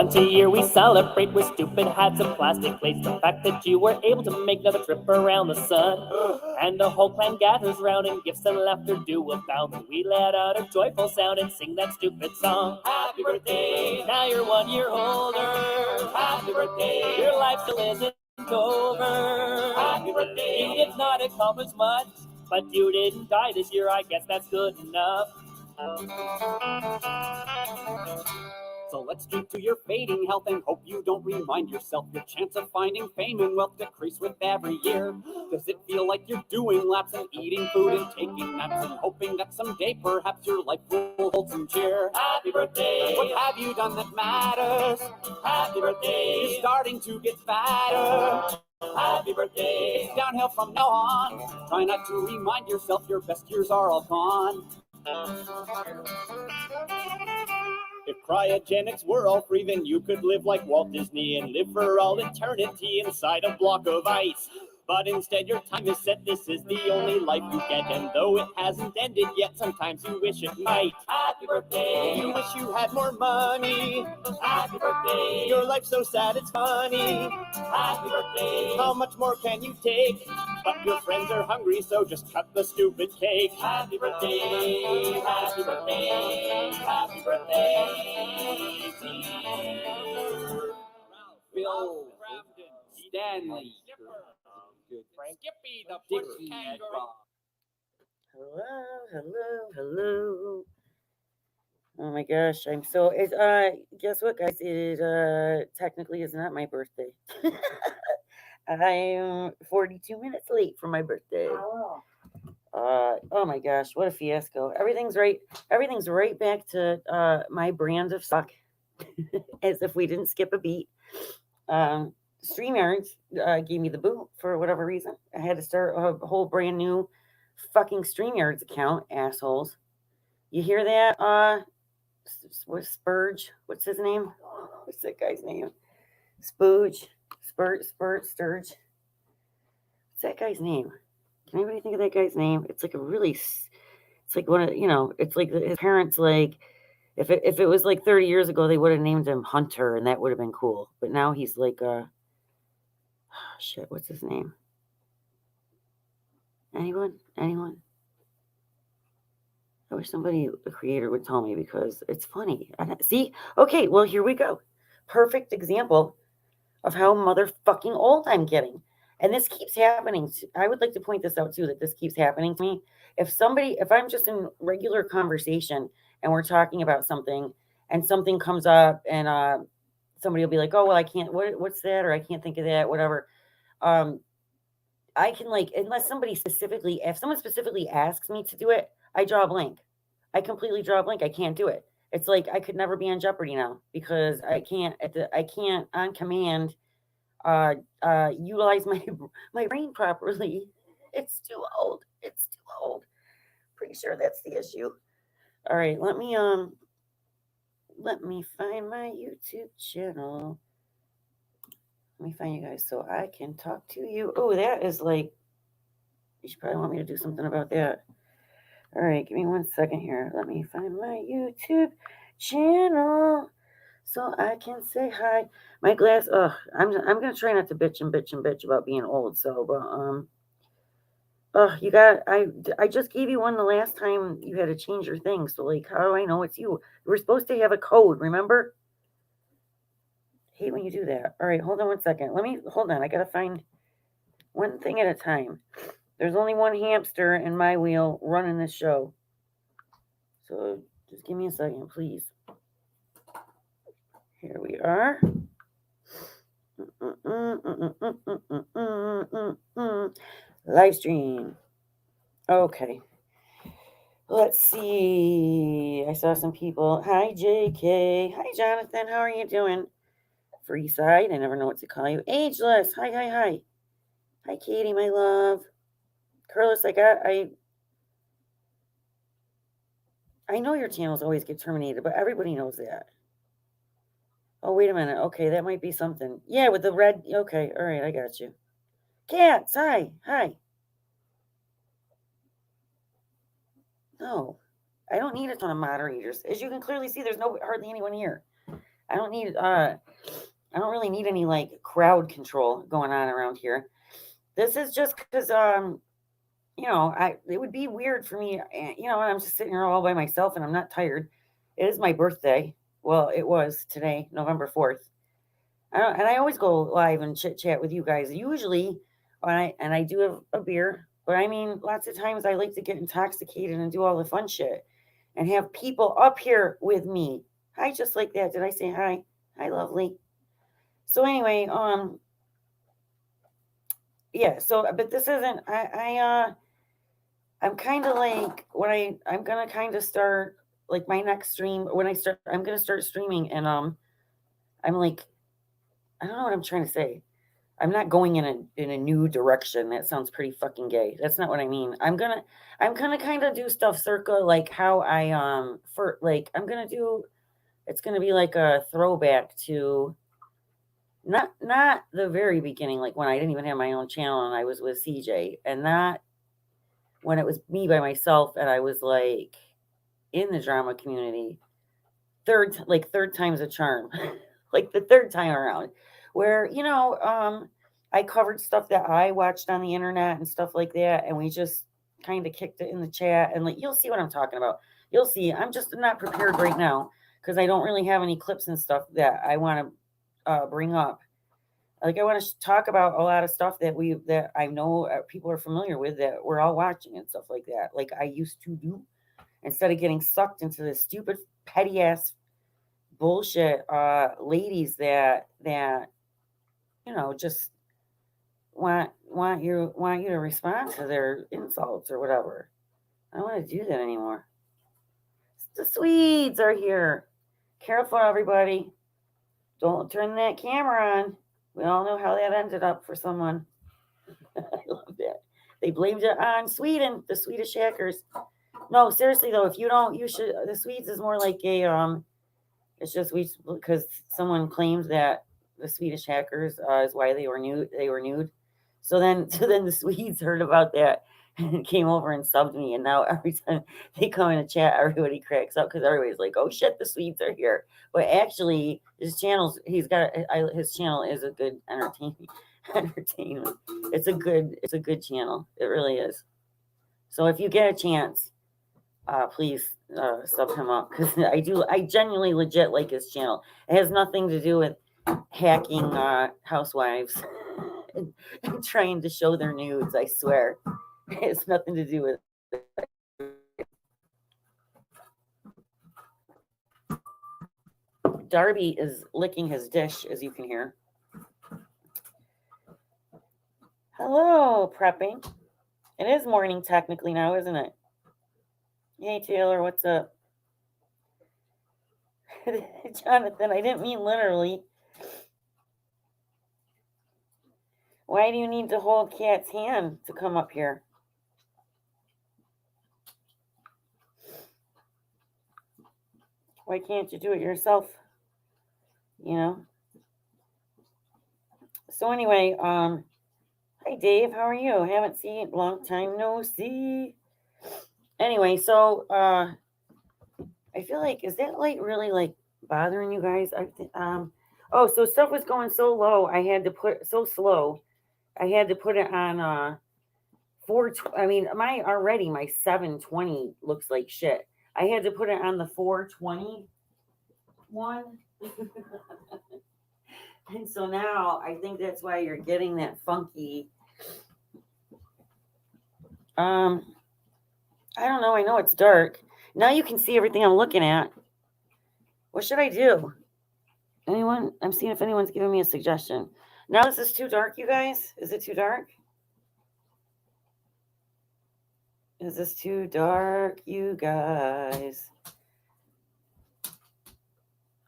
Once a year we celebrate with stupid hats and plastic plates. The fact that you were able to make another trip around the sun. And the whole clan gathers round and gifts and laughter do abound. And we let out a joyful sound and sing that stupid song. Happy birthday, now you're 1 year older. Happy birthday, your life still isn't over. Happy birthday, you did not accomplish much, but you didn't die this year, I guess that's good enough. So let's drink to your fading health and hope you don't remind yourself your chance of finding fame and wealth decrease with every year. Does it feel like you're doing laps and eating food and taking naps and hoping that someday perhaps your life will hold some cheer? Happy birthday! What have you done that matters? Happy birthday! You're starting to get fatter. Happy birthday! It's downhill from now on. Try not to remind yourself your best years are all gone. If cryogenics were all free, then you could live like Walt Disney and live for all eternity inside a block of ice. But instead your time is set, this is the only life you get. And though it hasn't ended yet, sometimes you wish it might. Happy birthday! You wish you had more money. Happy birthday! Your life's so sad it's funny. Happy birthday! How much more can you take? But your friends are hungry, so just cut the stupid cake. Happy birthday! Happy birthday! Happy birthday! Dear Bill Stanley. Skippy the Dickie kangaroo. Hello. Oh my gosh, I'm so it's guess what guys? It technically is not my birthday. I'm 42 minutes late for my birthday. Oh my gosh, what a fiasco. Everything's right back to my brand of suck. As if we didn't skip a beat. StreamYards gave me the boot for whatever reason. I had to start a whole brand new fucking StreamYards account, assholes. You hear that? Spurge? What's his name? What's that guy's name? Spooge? Sturge? What's that guy's name? Can anybody think of that guy's name? It's like it's like one of, it's like his parents, like, if it was like 30 years ago, they would have named him Hunter, and that would have been cool. But now he's like, shit, what's his name? Anyone? I wish somebody, a creator, would tell me because it's funny. See? Okay, well, here we go. Perfect example of how motherfucking old I'm getting. And this keeps happening. I would like to point this out too, that this keeps happening to me. If I'm just in regular conversation and we're talking about something and something comes up and somebody will be like, oh, well, I can't, what's that? Or I can't think of that, whatever. I can, like, if someone specifically asks me to do it, I draw a blank. I completely draw a blank. I can't do it. It's like I could never be on Jeopardy now because I can't on command utilize my brain properly. It's too old. Pretty sure that's the issue. All right, let me find my YouTube channel. Let me find you guys so I can talk to you. Oh, that is like, you should probably want me to do something about that. All right, give me 1 second here. Let me find my YouTube channel so I can say hi. My glass. I'm gonna try not to bitch about being old. So, but I just gave you one the last time you had to change your thing. So, like, how do I know it's you? You were supposed to have a code, remember? Hate when you do that. All right, hold on 1 second. Hold on. I gotta find one thing at a time. There's only one hamster in my wheel running this show. So just give me a second, please. Here we are. Live stream. Okay. Let's see. I saw some people. Hi, JK. Hi, Jonathan. How are you doing? Free side. I never know what to call you. Ageless. Hi. Hi, Katie, my love. Curlis, I know your channels always get terminated, but everybody knows that. Oh, wait a minute. Okay, that might be something. Yeah, with the red. Okay, all right, I got you. Cats, hi. No, I don't need a ton of moderators. As you can clearly see, there's hardly anyone here. I don't really need any like crowd control going on around here. This is just because it would be weird for me, when I'm just sitting here all by myself and I'm not tired. It is my birthday. Well, it was today, November 4th. And I always go live and chit chat with you guys. Usually, I do have a beer, but I mean, lots of times I like to get intoxicated and do all the fun shit, and have people up here with me. Hi, just like that. Did I say hi? Hi, lovely. So anyway, yeah. So, but this isn't. I'm kind of like I'm gonna kind of start like my next stream when I start. I'm gonna start streaming, and I'm like, I don't know what I'm trying to say. I'm not going in a new direction. That sounds pretty fucking gay. That's not what I mean. I'm gonna kind of do stuff circa like how I'm gonna do. It's gonna be like a throwback to not the very beginning, like when I didn't even have my own channel and I was with CJ, and not when it was me by myself and I was like in the drama community. Third time's a charm. Like the third time around, where I covered stuff that I watched on the internet and stuff like that, and we just kind of kicked it in the chat, and like you'll see what I'm talking about. You'll see. I'm just not prepared right now because I don't really have any clips and stuff that I want to bring up. Like I want to talk about a lot of stuff that I know people are familiar with, that we're all watching and stuff like that. Like I used to do, instead of getting sucked into this stupid petty ass bullshit ladies that just want you to respond to their insults or whatever. I don't want to do that anymore. The Swedes are here. Careful, everybody. Don't turn that camera on. We all know how that ended up for someone. I love that. They blamed it on Sweden, the Swedish hackers. No, seriously though, if you don't, you should. The Swedes is more like a It's just because someone claimed that the Swedish hackers is why they were nude. So then the Swedes heard about that and came over and subbed me. And now every time they come in a chat, everybody cracks up because everybody's like, "Oh shit, the Swedes are here." But actually, his channel is a good entertainment. It's a good channel. It really is. So if you get a chance, please sub him up, because I genuinely legit like his channel. It has nothing to do with hacking housewives and trying to show their nudes. I swear, it has nothing to do with it. Darby is licking his dish, as you can hear. Hello, prepping. It is morning technically now, isn't it? Hey, Taylor, what's up? Jonathan, I didn't mean literally. Why do you need to hold Kat's hand to come up here? Why can't you do it yourself? So anyway, hi Dave, how are you? Haven't seen, long time no see. Anyway, so I feel like, is that light really like bothering you guys? So stuff was going so low, I had to put it on 420. I mean, my 720 looks like shit. I had to put it on the 420 one. And so now I think that's why you're getting that funky. I don't know. I know it's dark. Now you can see everything I'm looking at. What should I do? Anyone? I'm seeing if anyone's giving me a suggestion. Now this is too dark, you guys? Is it too dark? Is this too dark, you guys?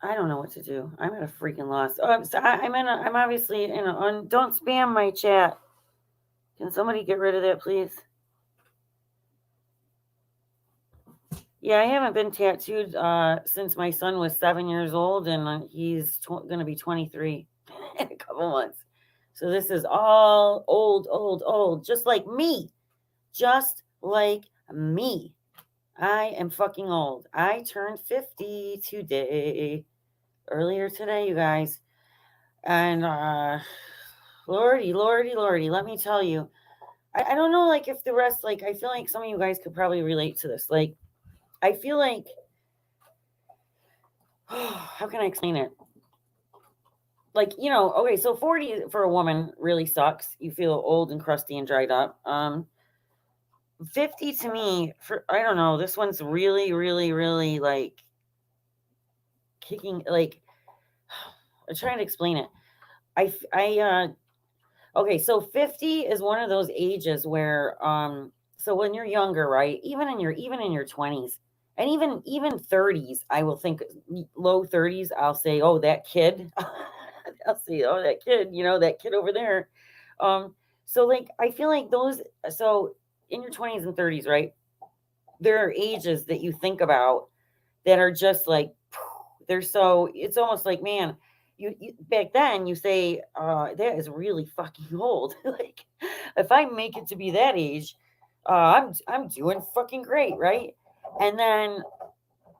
I don't know what to do. I'm at a freaking loss. Oh, I'm obviously in a. Don't spam my chat. Can somebody get rid of that, please? Yeah, I haven't been tattooed since my son was 7 years old, and he's going to be 23 in a couple months. So this is all old, just like me. Just like me. I am fucking old. I turned 50 today. earlier today, you guys. And lordy, lordy, lordy, let me tell you. I don't know, like, if the rest, like, I feel like some of you guys could probably relate to this. Like, I feel like, how can I explain it? Like, okay, so 40 for a woman really sucks. You feel old and crusty and dried up. 50 to me, for, I don't know, this one's really, really, really, like, kicking, like, I'm trying to explain it. Okay, so 50 is one of those ages where, so when you're younger, right, even in your 20s, and even 30s, I will think, low 30s, I'll say, oh, that kid. I'll say, oh, that kid, that kid over there. So, like, I feel like so in your 20s and 30s, right, there are ages that you think about that are just like, it's almost like, man, you back then you say, that is really fucking old. Like, if I make it to be that age, I'm doing fucking great, right? And then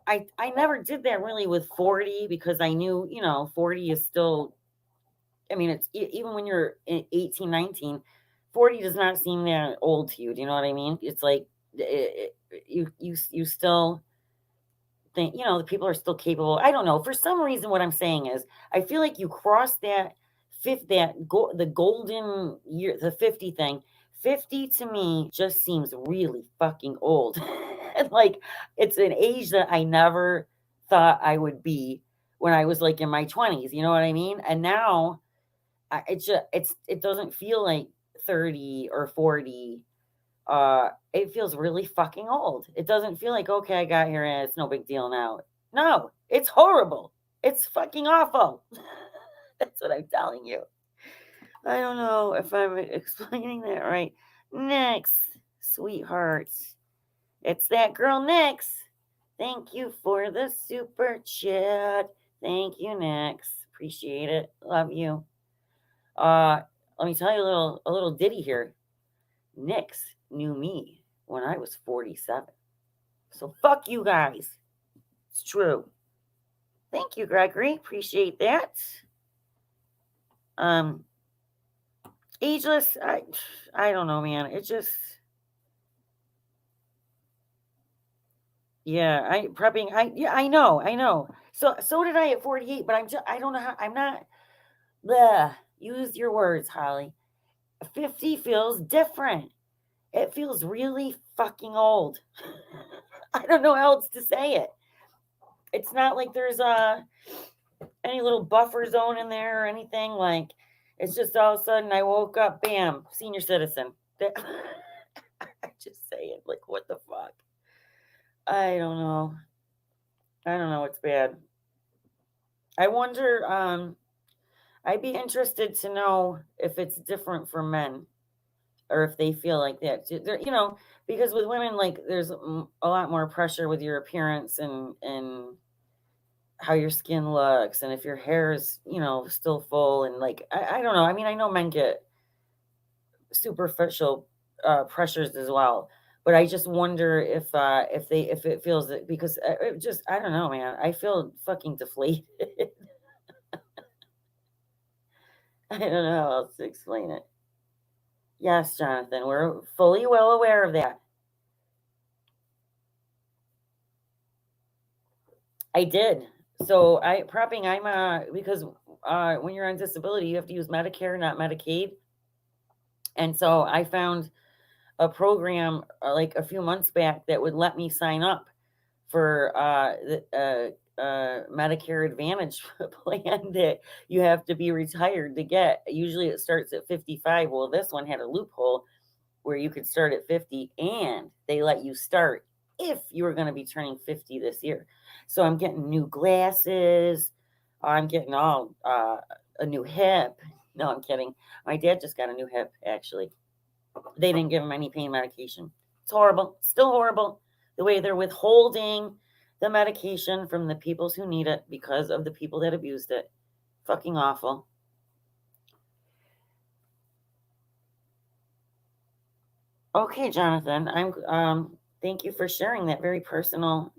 I never did that really with 40, because I knew, 40 is still, I mean, it's even when you're 18, 19, 40 does not seem that old to you. Do you know what I mean? It's like, you still think, the people are still capable. I don't know. For some reason, what I'm saying is, I feel like you cross that the golden year, the 50 thing. 50 to me just seems really fucking old. And, like, it's an age that I never thought I would be when I was, like, in my 20s. You know what I mean? And now, it doesn't feel like 30 or 40. It feels really fucking old. It doesn't feel like, okay, I got here and it's no big deal now. No, it's horrible. It's fucking awful. That's what I'm telling you. I don't know if I'm explaining that right. Next, sweethearts. It's that girl Nix. Thank you for the super chat. Thank you, Nix. Appreciate it. Love you. Let me tell you a little ditty here. Nix knew me when I was 47. So fuck you guys. It's true. Thank you, Gregory. Appreciate that. Ageless, I don't know, man. It just, yeah, I know. So did I at 48, but I don't know how, I'm not, bleh, use your words, Holly. 50 feels different. It feels really fucking old. I don't know how else to say it. It's not like there's any little buffer zone in there or anything. Like, it's just all of a sudden I woke up, bam, senior citizen. I just say it, like, what the fuck? I don't know. It's bad. I wonder, I'd be interested to know if it's different for men, or if they feel like that. Because with women, like, there's a lot more pressure with your appearance and how your skin looks, and if your hair is, still full, and, like, I don't know. I mean, I know men get superficial pressures as well, but I just wonder if it feels that, because it just, I don't know, man. I feel fucking deflated. I don't know how else to explain it. Yes, Jonathan, we're fully well aware of that. I did. So because when you're on disability, you have to use Medicare, not Medicaid. And so I found a program like a few months back that would let me sign up for the Medicare Advantage plan that you have to be retired to get. Usually it starts at 55. Well, this one had a loophole where you could start at 50, and they let you start if you were going to be turning 50 this year. So I'm getting new glasses. I'm getting all a new hip. No, I'm kidding. My dad just got a new hip, actually. They didn't give him any pain medication. It's horrible. Still horrible. The way they're withholding the medication from the peoples who need it because of the people that abused it. Fucking awful. Okay, Jonathan. Thank you for sharing that very personal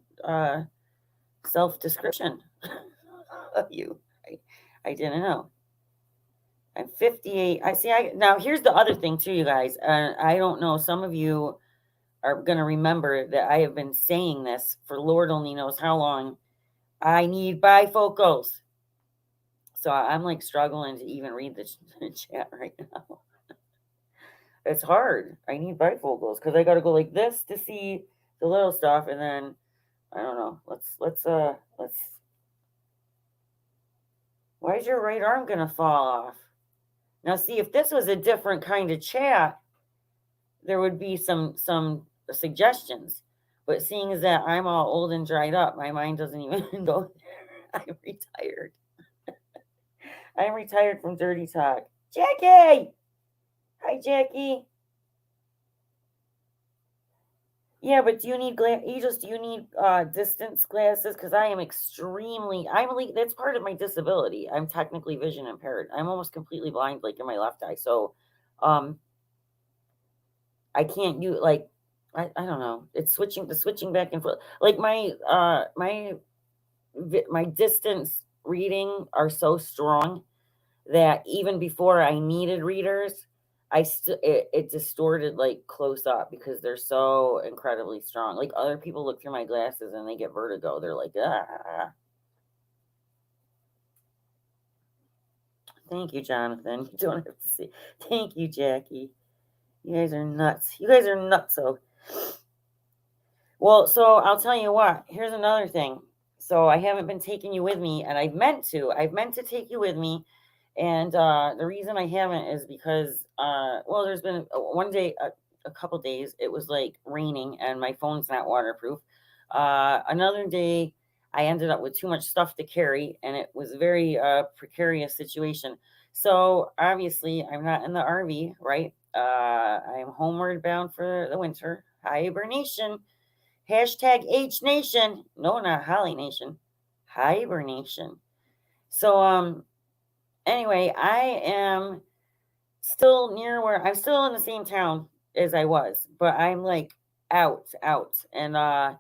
self-description. you. I didn't know. I'm 58. Now here's the other thing too, you guys. I don't know. Some of you are going to remember that I have been saying this for Lord only knows how long. I need bifocals. So I'm like struggling to even read the chat right now. It's hard. I need bifocals because I got to go like this to see the little stuff, and then I don't know. Let's. Why is your right arm gonna fall off? Now, see, if this was a different kind of chat, there would be some suggestions. But seeing as that I'm all old and dried up, my mind doesn't even go there. I'm retired. I'm retired from dirty talk. Jackie! Hi, Jackie. Yeah, but do you need distance glasses? Because I am that's part of my disability. I'm technically vision impaired. I'm almost completely blind, like in my left eye. So, I can't use I don't know. It's switching back and forth. Like my distance reading are so strong that even before I needed readers, it distorted like close up because they're so incredibly strong. Like other people look through my glasses and they get vertigo. They're like, ah. Thank you, Jonathan. You don't have to see. Thank you, Jackie. You guys are nuts. You guys are nuts. Well, so I'll tell you what. Here's another thing. So I haven't been taking you with me, and I've meant to take you with me. And the reason I haven't is because, there's been one day, a couple days, it was like raining and my phone's not waterproof. Another day, I ended up with too much stuff to carry, and it was a very precarious situation. So obviously, I'm not in the RV, right? I'm homeward bound for the winter. Hibernation. Hashtag H Nation. No, not Holly Nation. Hibernation. So, anyway, I am still I'm still in the same town as I was, but I'm like out, and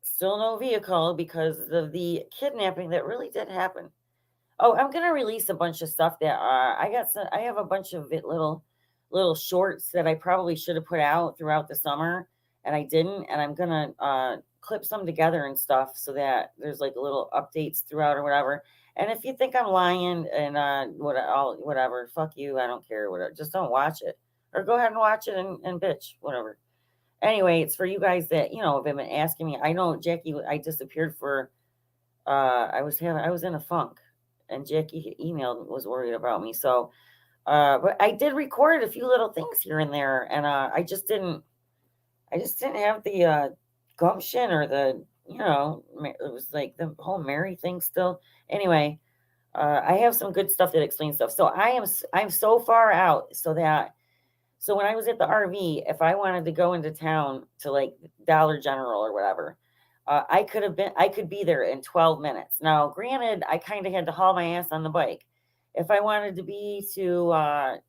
still no vehicle because of the kidnapping that really did happen. Oh, I'm gonna release a bunch of stuff that I have a bunch of little shorts that I probably should have put out throughout the summer, and I didn't, and I'm gonna clip some together and stuff so that there's like little updates throughout or whatever. And if you think I'm lying and whatever, fuck you, I don't care, whatever. Just don't watch it. Or go ahead and watch it and bitch, whatever. Anyway, it's for you guys that, have been asking me. I know, Jackie, I disappeared for I was in a funk, and Jackie emailed, was worried about me. So but I did record a few little things here and there, and I just didn't have the gumption or the, it was like the whole Mary thing still. Anyway, I have some good stuff that explains stuff. So I'm so far out so when I was at the RV, if I wanted to go into town to like Dollar General or whatever, I could be there in 12 minutes. Now, granted, I kind of had to haul my ass on the bike. If I wanted to be to I've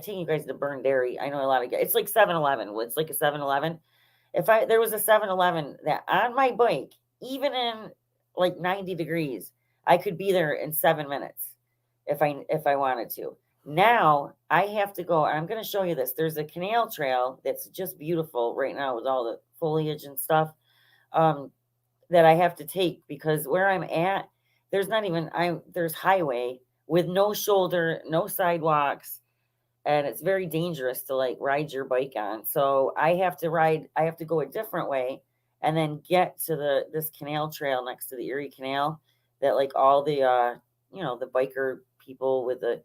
taken you guys to Burn Dairy. I know a lot of guys. It's like 7-Eleven. It's like a 7-Eleven. If there was a 7-Eleven that on my bike, even in like 90 degrees, I could be there in 7 minutes if I wanted to. Now I have to go. I'm going to show you this. There's a canal trail that's just beautiful right now with all the foliage and stuff that I have to take because where I'm at, there's highway with no shoulder, no sidewalks, and it's very dangerous to like ride your bike on. So I have to go a different way and then get to this canal trail next to the Erie Canal that like all the the biker people with the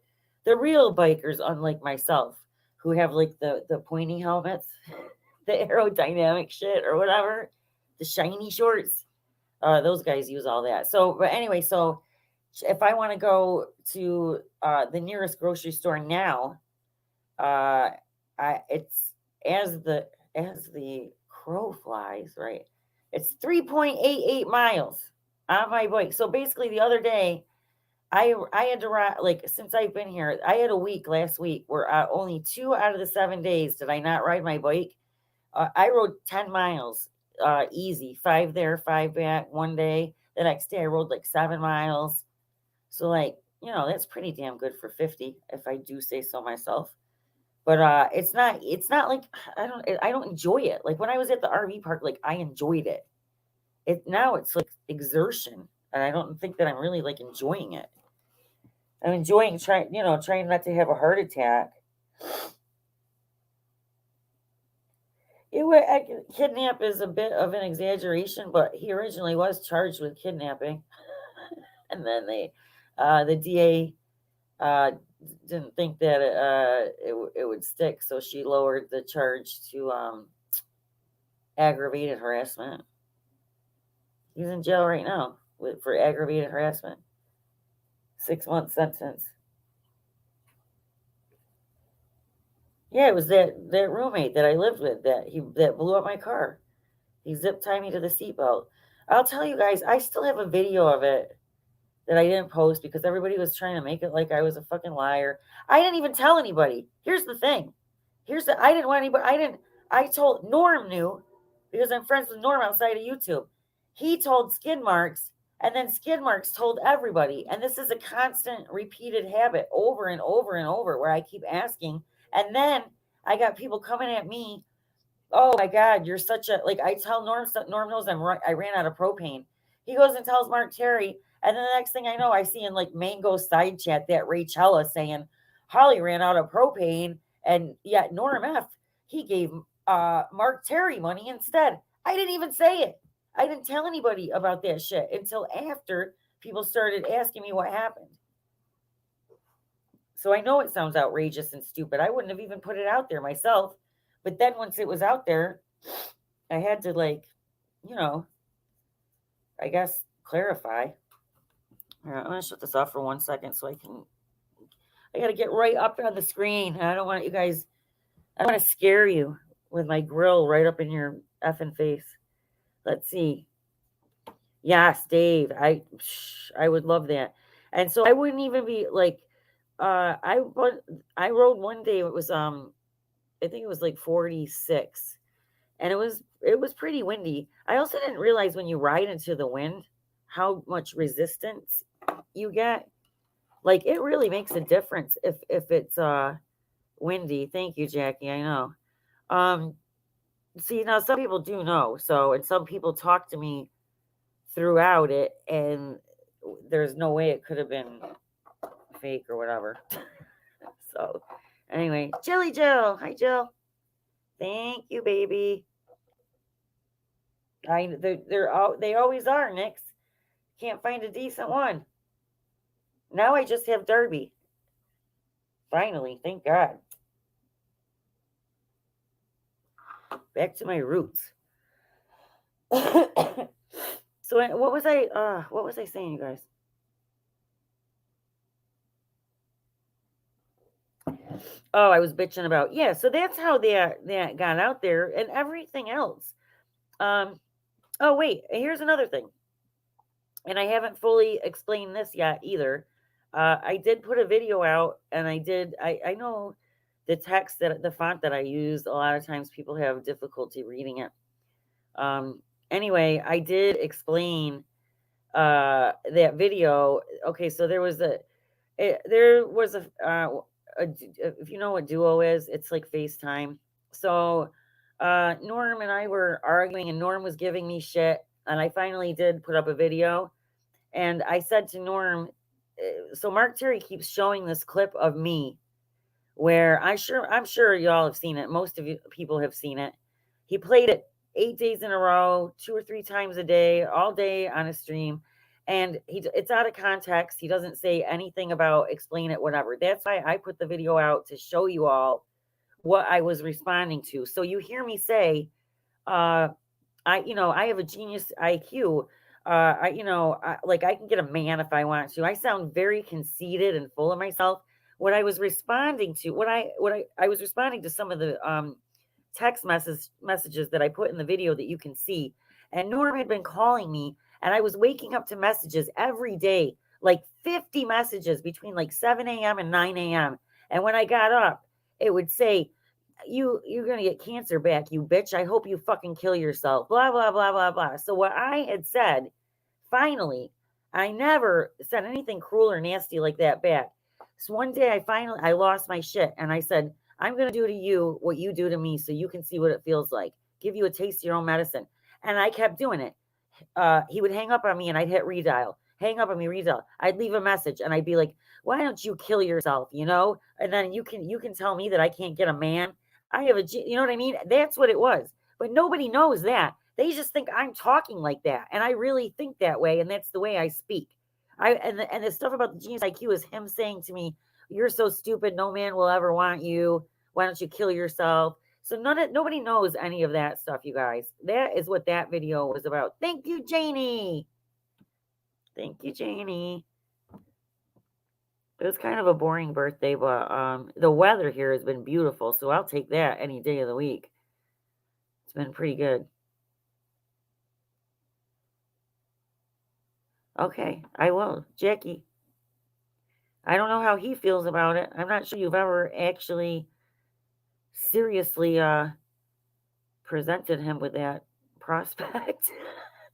real bikers, unlike myself, who have like the pointy helmets, the aerodynamic shit or whatever, the shiny shorts. Those guys use all that. So, but anyway, so if I want to go to the nearest grocery store now, it's as the crow flies, right? It's 3.88 miles on my bike. So basically, the other day, I had to ride, like, since I've been here, I had a week last week where only 2 out of the 7 days did I not ride my bike. I rode 10 miles easy, 5 there, 5 back one day. The next day I rode like 7 miles. So like, you know, that's pretty damn good for 50, if I do say so myself. But it's not like I don't enjoy it. Like when I was at the RV park, like I enjoyed it. Now it's like exertion, and I don't think that I'm really like enjoying it. I'm enjoying trying not to have a heart attack. Kidnap is a bit of an exaggeration, but he originally was charged with kidnapping, and then the DA didn't think that it would stick, so she lowered the charge to aggravated harassment. He's in jail right now for aggravated harassment. 6-month sentence. Yeah, it was that roommate that I lived with that blew up my car. He zip tied me to the seatbelt. I'll tell you guys, I still have a video of it that I didn't post because everybody was trying to make it like I was a fucking liar. I didn't even tell anybody. Here's the thing. I didn't want anybody. I told Norm knew because I'm friends with Norm outside of YouTube. He told Skid Marks, and then Skid Marks told everybody. And this is a constant repeated habit over and over and over where I keep asking. And then I got people coming at me. Oh my God, you're such a, like I tell Norm knows I ran out of propane. He goes and tells Mark Terry. And then the next thing I know, I see in like Mango side chat that Rachella saying Holly ran out of propane. And yet Norm F, he gave Mark Terry money instead. I didn't even say it. I didn't tell anybody about that shit until after people started asking me what happened. So I know it sounds outrageous and stupid. I wouldn't have even put it out there myself. But then once it was out there, I had to I guess clarify. All right, I'm going to shut this off for 1 second so I got to get right up on the screen. And I don't want to scare you with my grill right up in your effing face. Let's see. Yes, Dave. I would love that. And so I wouldn't even be like, I rode one day. It was, I think it was like 46 and it was pretty windy. I also didn't realize when you ride into the wind, how much resistance you get. Like it really makes a difference if it's, windy. Thank you, Jackie. I know. See, now some people do know. So, and some people talk to me throughout it, and there's no way it could have been fake or whatever. So, anyway, Jilly Jill. Hi, Jill. Thank you, baby. They always are, Nix. Can't find a decent one. Now I just have Derby. Finally, thank God. Back to my roots. So what was I saying, you guys? Oh, I was bitching about, yeah, so that's how that got out there and everything else. Oh wait, here's another thing. And I haven't fully explained this yet either. I did put a video out and I know the text the font that I use, a lot of times people have difficulty reading it. Anyway, I did explain that video. Okay, so there was a if you know what Duo is, it's like FaceTime. So Norm and I were arguing and Norm was giving me shit, and I finally did put up a video, and I said to Norm, so Mark Terry keeps showing this clip of me where I'm sure y'all have seen it. Most of you people have seen it. He played it 8 days in a row, 2 or 3 times a day, all day on a stream. And it's out of context. He doesn't say anything about explain it, whatever. That's why I put the video out to show you all what I was responding to. So you hear me say, I have a genius IQ. I can get a man if I want to. I sound very conceited and full of myself. What I was responding to, I was responding to some of the text messages that I put in the video that you can see. And Norm had been calling me, and I was waking up to messages every day, like 50 messages between like 7 a.m. and 9 a.m. And when I got up, it would say, you're going to get cancer back, you bitch. I hope you fucking kill yourself. Blah, blah, blah, blah, blah. So what I had said finally, I never said anything cruel or nasty like that back. So one day I lost my shit and I said, I'm going to do to you what you do to me so you can see what it feels like. Give you a taste of your own medicine. And I kept doing it. He would hang up on me and I'd hit redial. Hang up on me, redial. I'd leave a message and I'd be like, why don't you kill yourself, you know? And then you can tell me that I can't get a man. I have you know what I mean? That's what it was. But nobody knows that. They just think I'm talking like that. And I really think that way. And that's the way I speak. And the stuff about the genius IQ is him saying to me, you're so stupid. No man will ever want you. Why don't you kill yourself? So nobody knows any of that stuff, you guys. That is what that video was about. Thank you, Janie. Thank you, Janie. It was kind of a boring birthday, but the weather here has been beautiful, so I'll take that any day of the week. It's been pretty good. Okay, I will. Jackie. I don't know how he feels about it. I'm not sure you've ever actually seriously presented him with that prospect.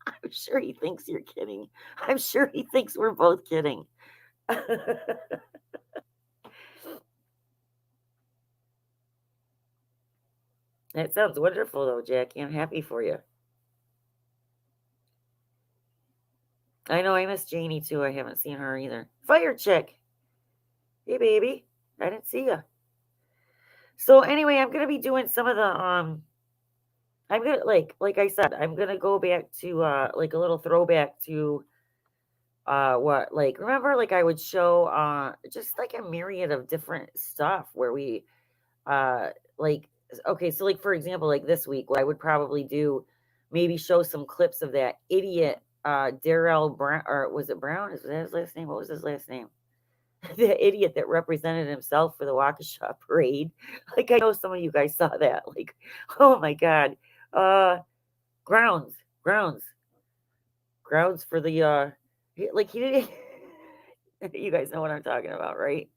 I'm sure he thinks you're kidding. I'm sure he thinks we're both kidding. That sounds wonderful, though, Jackie. I'm happy for you. I know I miss Janie, too. I haven't seen her either. Fire chick. Hey, baby. I didn't see you. So, anyway, I'm going to be doing some of the, I'm going to, like I said, I'm going to go back to, like a little throwback to, what, like, remember, like I would show, just like a myriad of different stuff where we, like, okay, so like for example, like this week, what I would probably do, maybe show some clips of that idiot Darrell Brown, or was it Brown? Is that his last name? What was his last name? The idiot that represented himself for the Waukesha parade. Like I know some of you guys saw that. Like, oh my God. Grounds for the like he didn't. You guys know what I'm talking about, right?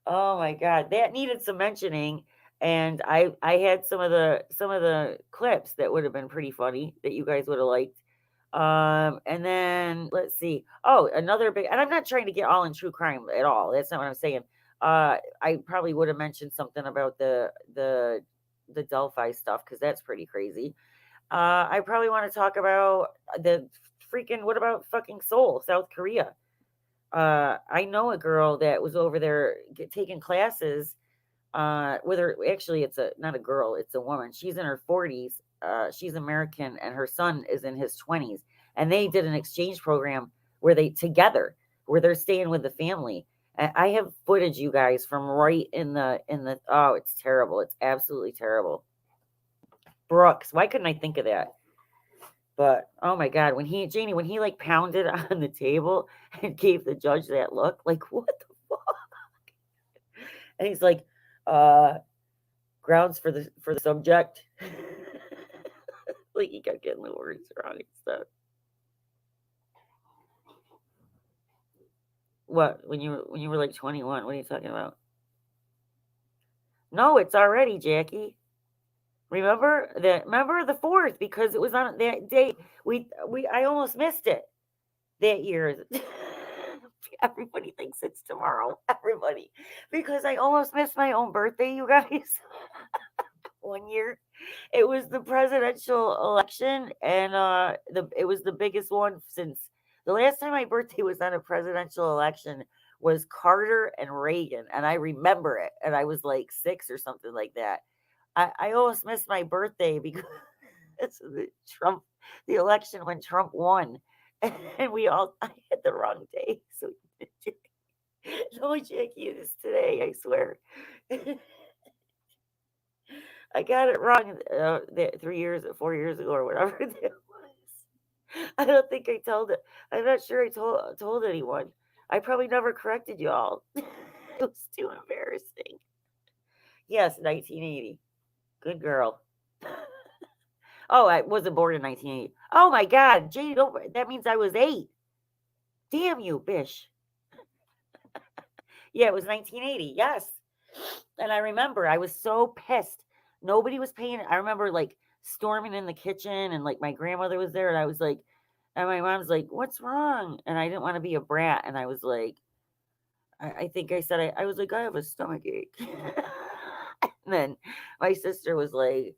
Oh my God, that needed some mentioning. And I had some of the clips that would have been pretty funny that you guys would have liked. And then let's see. Oh, another big, and I'm not trying to get all in true crime at all. That's not what I'm saying. I probably would have mentioned something about the Delphi stuff because that's pretty crazy. I probably want to talk about the freaking, what about fucking Seoul, South Korea? I know a girl that was over there taking classes with her. Actually, it's not a girl, it's a woman. She's in her 40s. She's American and her son is in his 20s. And they did an exchange program where they're staying with the family. And I have footage, you guys, from right in the, oh, it's terrible. It's absolutely terrible. Brooks, why couldn't I think of that? But oh my God, when he like pounded on the table and gave the judge that look, like what the fuck? And he's like, grounds for the subject. Like he kept getting the words wrong and stuff. What, when you were like 21, what are you talking about? No, it's already, Jackie. Remember the 4th, because it was on that day. I almost missed it that year. Everybody thinks it's tomorrow. Everybody. Because I almost missed my own birthday, you guys. One year. It was the presidential election, and it was the biggest one since the last time my birthday was on a presidential election was Carter and Reagan, and I remember it, and I was like 6 or something like that. I almost missed my birthday because it's the election when Trump won, and I had the wrong day. So no, Jackie, it is today. I swear. I got it wrong 4 years ago or whatever it was. I don't think I told it. I'm not sure I told anyone. I probably never corrected you all. It was too embarrassing. Yes, 1980. Good girl. Oh, I wasn't born in 1980. Oh my God, Janie, that means I was 8. Damn you, bish. Yeah, it was 1980. Yes. And I remember I was so pissed. Nobody was paying. I remember like storming in the kitchen, and like my grandmother was there, and I was like, and my mom's like, "What's wrong?" And I didn't want to be a brat, and I was like, I think I said I was like, I have a stomach ache. And then my sister was like,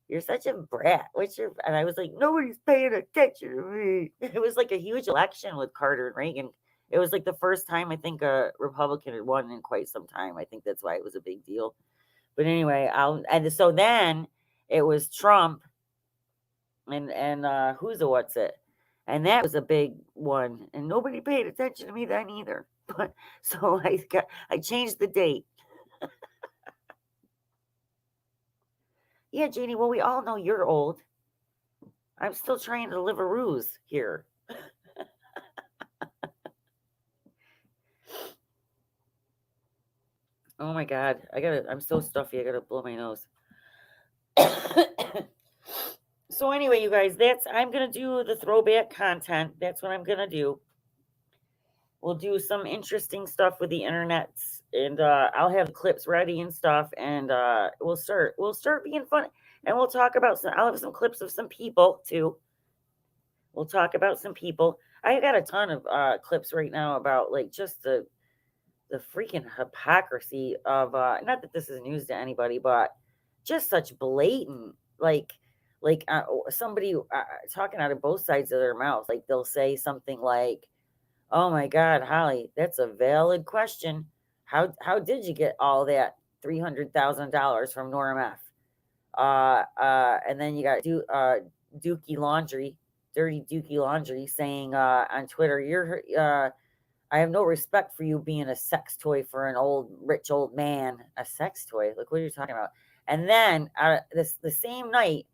"You're such a brat. What's your?" And I was like, "Nobody's paying attention to me." It was like a huge election with Carter and Reagan. It was like the first time I think a Republican had won in quite some time. I think that's why it was a big deal. But anyway, and so then it was Trump and who's the what's it, and that was a big one, and nobody paid attention to me then either. But so I changed the date. Yeah, Janie. Well, we all know you're old. I'm still trying to live a ruse here. Oh my God, I'm so stuffy. I gotta blow my nose. So anyway, you guys, I'm gonna do the throwback content. That's what I'm gonna do. We'll do some interesting stuff with the internets, and I'll have clips ready and stuff, and we'll start being fun, and we'll talk about I'll have some clips of some people too. We'll talk about some people. I got a ton of clips right now about like just the freaking hypocrisy of not that this is news to anybody, but just such blatant somebody talking out of both sides of their mouth. Like they'll say something like, "Oh my God, Holly, that's a valid question. How did you get all that $300,000 from Norm F?" And then you got Dookie Laundry, Dirty Dookie Laundry, saying on Twitter, I have no respect for you being a sex toy for an rich old man. A sex toy? Like, what are you talking about? And then the same night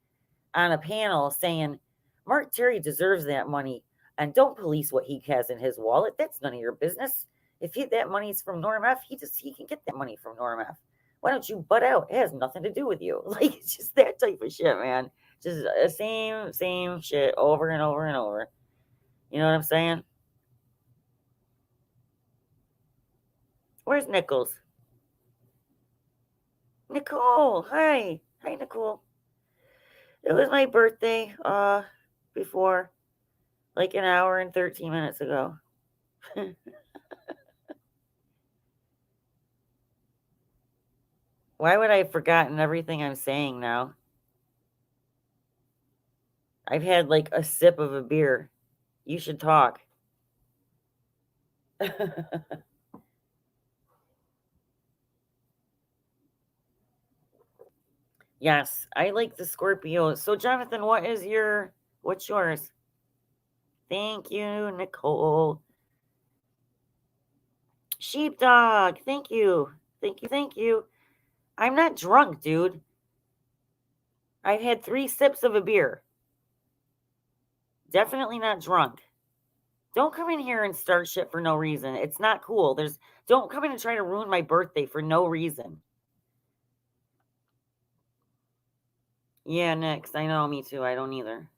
on a panel saying, Mark Terry deserves that money, and don't police what he has in his wallet. That's none of your business. If that money's from Norm F, he can get that money from Norm F. Why don't you butt out? It has nothing to do with you. Like, it's just that type of shit, man. Just the same shit over and over and over. You know what I'm saying? Where's Nichols? Nicole, hi. Hi, Nicole. It was my birthday, before, like an hour and 13 minutes ago. Why would I have forgotten everything I'm saying now? I've had like a sip of a beer. You should talk. Yes, I like the Scorpio. So, Jonathan, what's yours? Thank you, Nicole. Sheepdog, thank you. Thank you. I'm not drunk, dude. I've had 3 sips of a beer. Definitely not drunk. Don't come in here and start shit for no reason. It's not cool. Don't come in and try to ruin my birthday for no reason. Yeah, next. I know, me too. I don't either.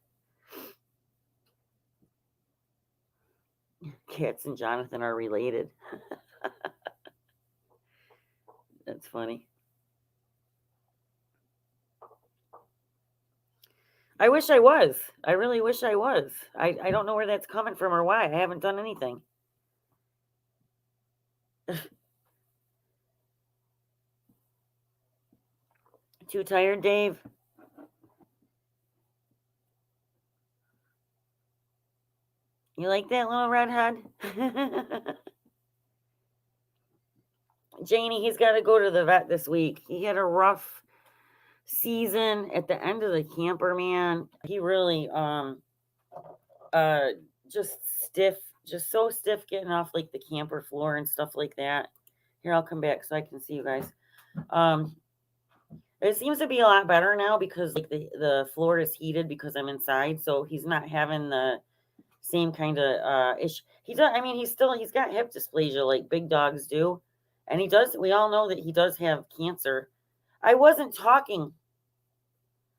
Cats and Jonathan are related. That's funny. I wish I was. I really wish I was. I don't know where that's coming from or why. I haven't done anything. Too tired, Dave? You like that little redhead? Janie, he's got to go to the vet this week. He had a rough season at the end of the camper, man. He really just so stiff getting off like the camper floor and stuff like that. Here, I'll come back so I can see you guys. It seems to be a lot better now because like the floor is heated because I'm inside, so he's not having the same kind of issue. He's got hip dysplasia like big dogs do, and we all know that he does have cancer. I wasn't talking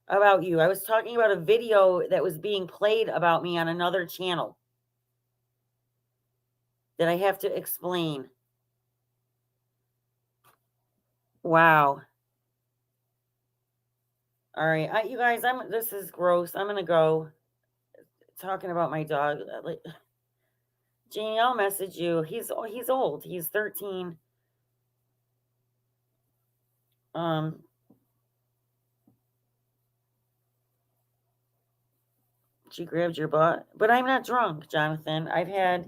about you. I was talking about a video that was being played about me on another channel that I have to explain. Wow. All right, you guys, this is gross. I'm gonna go talking about my dog. Like, Jeannie, I'll message you. He's old. He's 13. She grabbed your butt, but I'm not drunk, Jonathan. I've had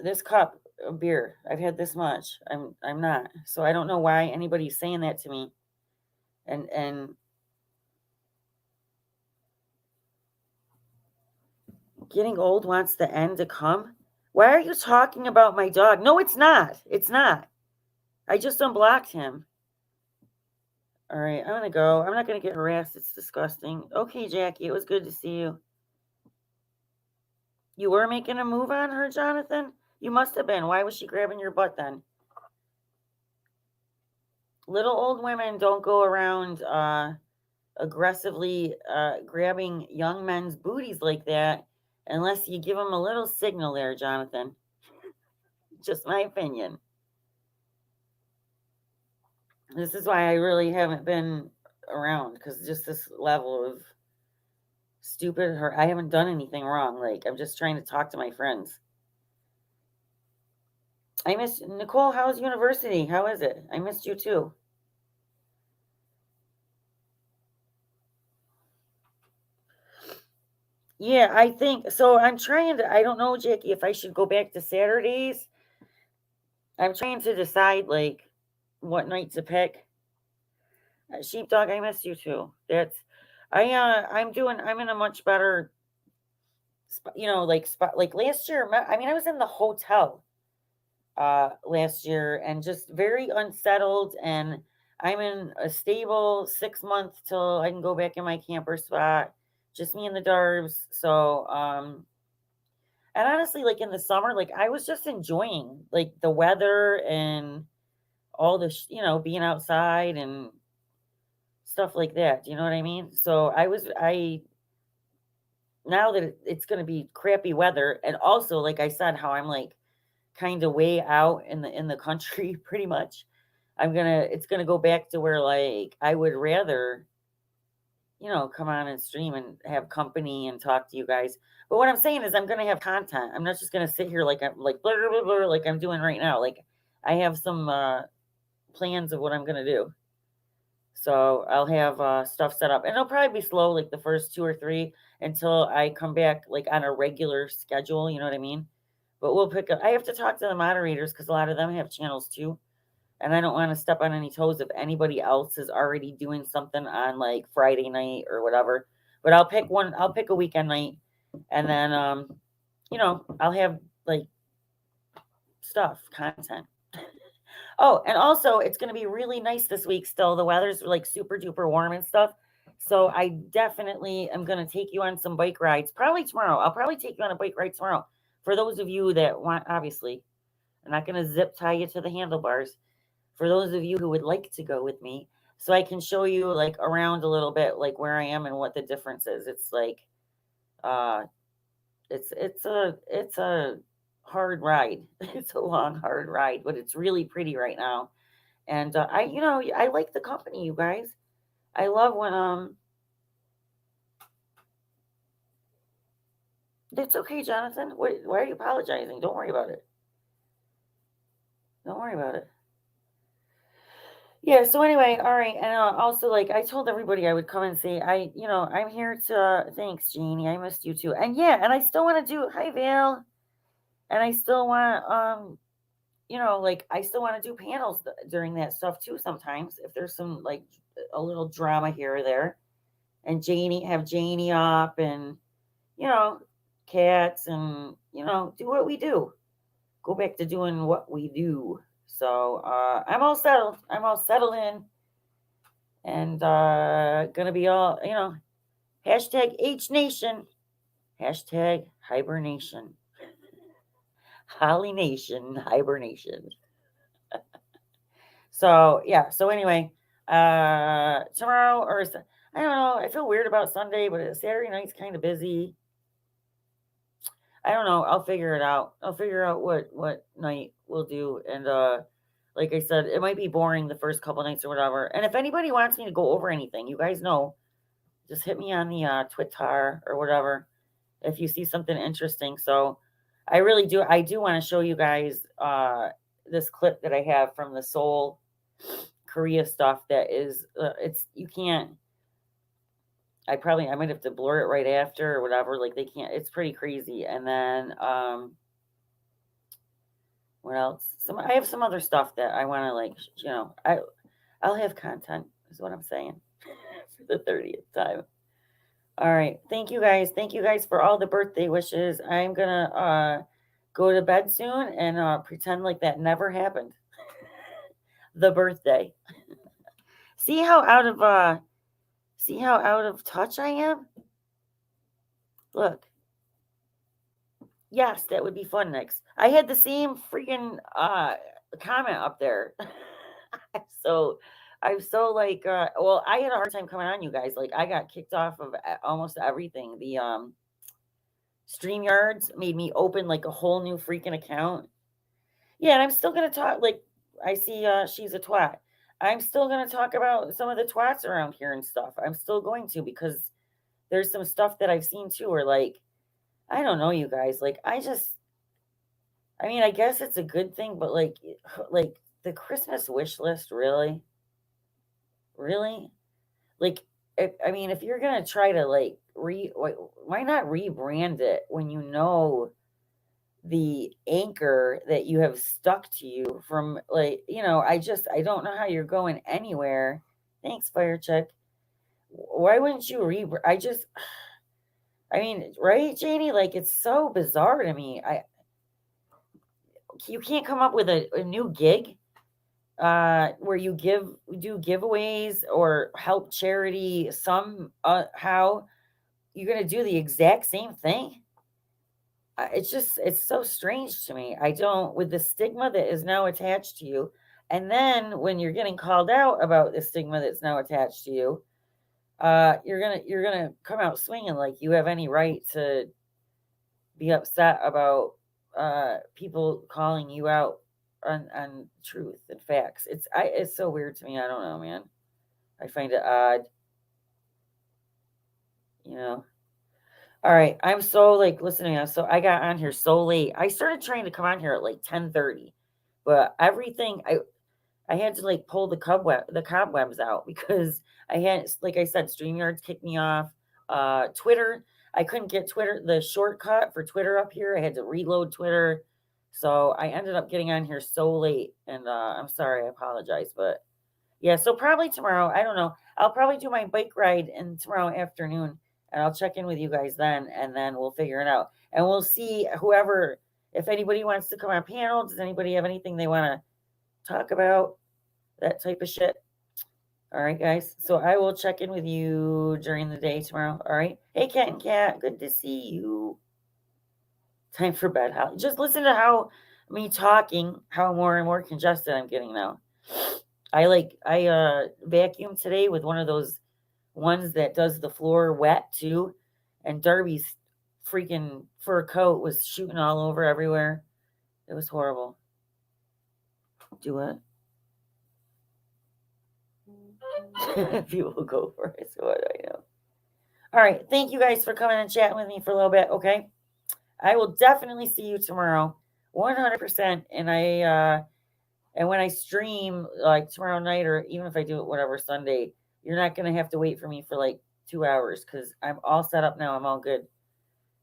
this cup of beer. I've had this much. I'm not. So I don't know why anybody's saying that to me. And getting old wants the end to come. Why are you talking about my dog? No, it's not. It's not. I just unblocked him. All right, I'm gonna go. I'm not gonna get harassed. It's disgusting. Okay, Jackie, it was good to see you. You were making a move on her, Jonathan? You must have been. Why was she grabbing your butt then? Little old women don't go around aggressively grabbing young men's booties like that unless you give them a little signal there, Jonathan. Just my opinion. This is why I really haven't been around, because just this level of stupid. I haven't done anything wrong. Like, I'm just trying to talk to my friends. I miss Nicole. How's university? How is it? I missed you too. Yeah, I think so. I'm trying to. I don't know, Jackie, if I should go back to Saturdays. I'm trying to decide like what night to pick. Sheepdog, I miss you too. I'm in a much better spot, like last year. I mean, I was in the hotel last year and just very unsettled, and I'm in a stable 6 months till I can go back in my camper spot. Just me and the Darbs. So and honestly, like in the summer, like I was just enjoying like the weather and all the being outside and stuff like that. Do you know what I mean? So I now that it's going to be crappy weather, and also like I said, how I'm like kind of way out in the country, pretty much. It's gonna go back to where like I would rather come on and stream and have company and talk to you guys. But what I'm saying is I'm gonna have content. I'm not just gonna sit here like I'm like blah, blah, blah, blah, like I'm doing right now. Like I have some plans of what I'm gonna do. So I'll have stuff set up, and it'll probably be slow, like the first 2 or 3, until I come back like on a regular schedule. You know what I mean? But we'll pick up. I have to talk to the moderators because a lot of them have channels too, and I don't want to step on any toes if anybody else is already doing something on like Friday night or whatever. But I'll pick one. I'll pick a weekend night, and then I'll have like stuff, content. Oh, and also it's going to be really nice this week still. The weather's like super duper warm and stuff. So I definitely am going to take you on some bike rides. Probably tomorrow. I'll probably take you on a bike ride tomorrow. For those of you that want, obviously, I'm not going to zip tie you to the handlebars. For those of you who would like to go with me, so I can show you like around a little bit, like where I am and what the difference is. It's like, it's a hard ride. It's a long, hard ride, but it's really pretty right now. And I like the company, you guys. I love when It's okay, Jonathan. Why are you apologizing? Don't worry about it. Don't worry about it. Yeah, so anyway, all right. And also, like, I told everybody I would come and say, I'm here to, thanks, Jeannie. I missed you too. And yeah, and I still want to do, hi, Vale. And I still want, I still want to do panels during that stuff too sometimes, if there's some, like, a little drama here or there. And have Janie up and, cats and, do what we do. Go back to doing what we do. So I'm all settled. I'm all settled in. And gonna be all, hashtag H Nation. Hashtag hibernation. Holly Nation, hibernation. So yeah, so anyway, tomorrow I don't know, I feel weird about Sunday, but Saturday night's kind of busy. I don't know. I'll figure it out. I'll figure out what night we'll do. And like I said, it might be boring the first couple nights or whatever. And if anybody wants me to go over anything, you guys know, just hit me on the Twitter or whatever if you see something interesting. So I really do. I do want to show you guys this clip that I have from the Seoul, Korea stuff. That is, it's you can't. I might have to blur it right after or whatever. Like they can't. It's pretty crazy. And then what else? I have some other stuff that I want to like. I'll have content. Is what I'm saying for the 30th time. All right. Thank you guys. Thank you guys for all the birthday wishes. I'm gonna go to bed soon and pretend like that never happened. The birthday. See how out of touch I am? Look. Yes, that would be fun next. I had the same freaking comment up there. So I'm so like well, I had a hard time coming on, you guys. Like I got kicked off of almost everything. The StreamYards made me open like a whole new freaking account. Yeah, and I'm still gonna talk. Like I see she's a twat. I'm still gonna talk about some of the twats around here and stuff. I'm still going to, because there's some stuff that I've seen too, or like, I don't know, you guys. Like I mean, I guess it's a good thing, but like the Christmas wish list, really? Like, I mean, if you're gonna try to like why not rebrand it when you know the anchor that you have stuck to you from, like, I don't know how you're going anywhere. Thanks, Fire Check. Why wouldn't you I mean, right, Janie? Like, it's so bizarre to me. You can't come up with a new gig where you do giveaways or help charity how you're going to do the exact same thing. It's so strange to me. I don't, with the stigma that is now attached to you. And then when you're getting called out about the stigma that's now attached to you, you're gonna come out swinging like you have any right to be upset about people calling you out on truth and facts. It's so weird to me. I don't know, man. I find it odd. All right. I'm so like listening. So I got on here so late. I started trying to come on here at like 10:30, but everything I had to like pull the cobwebs out because I had, like I said, StreamYards kicked me off. Twitter, I couldn't get the shortcut for Twitter up here. I had to reload Twitter. So I ended up getting on here so late, and I'm sorry, I apologize. But yeah, so probably tomorrow, I don't know. I'll probably do my bike ride tomorrow afternoon, and I'll check in with you guys then, and then we'll figure it out. And we'll see if anybody wants to come on panel. Does anybody have anything they want to talk about? That type of shit. All right, guys. So I will check in with you during the day tomorrow. All right. Hey, Cat and Cat. Good to see you. Time for bed. Just listen to how more and more congested I'm getting now. I vacuumed today with one of those ones that does the floor wet too. And Darby's freaking fur coat was shooting all over everywhere. It was horrible. Do it. People go for it. So what do I know? All right. Thank you guys for coming and chatting with me for a little bit. Okay. I will definitely see you tomorrow. 100%. And when I stream like tomorrow night, or even if I do it whatever Sunday, you're not going to have to wait for me for like 2 hours because I'm all set up now. I'm all good.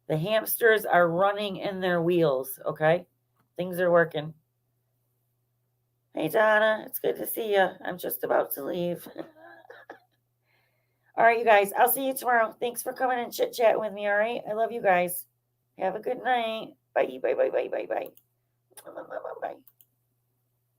The hamsters are running in their wheels. Okay. Things are working. Hey, Donna. It's good to see you. I'm just about to leave. All right, you guys. I'll see you tomorrow. Thanks for coming and chit-chatting with me, all right? I love you guys. Have a good night. Bye, bye, bye, bye, bye, bye. Bye, bye, bye, bye.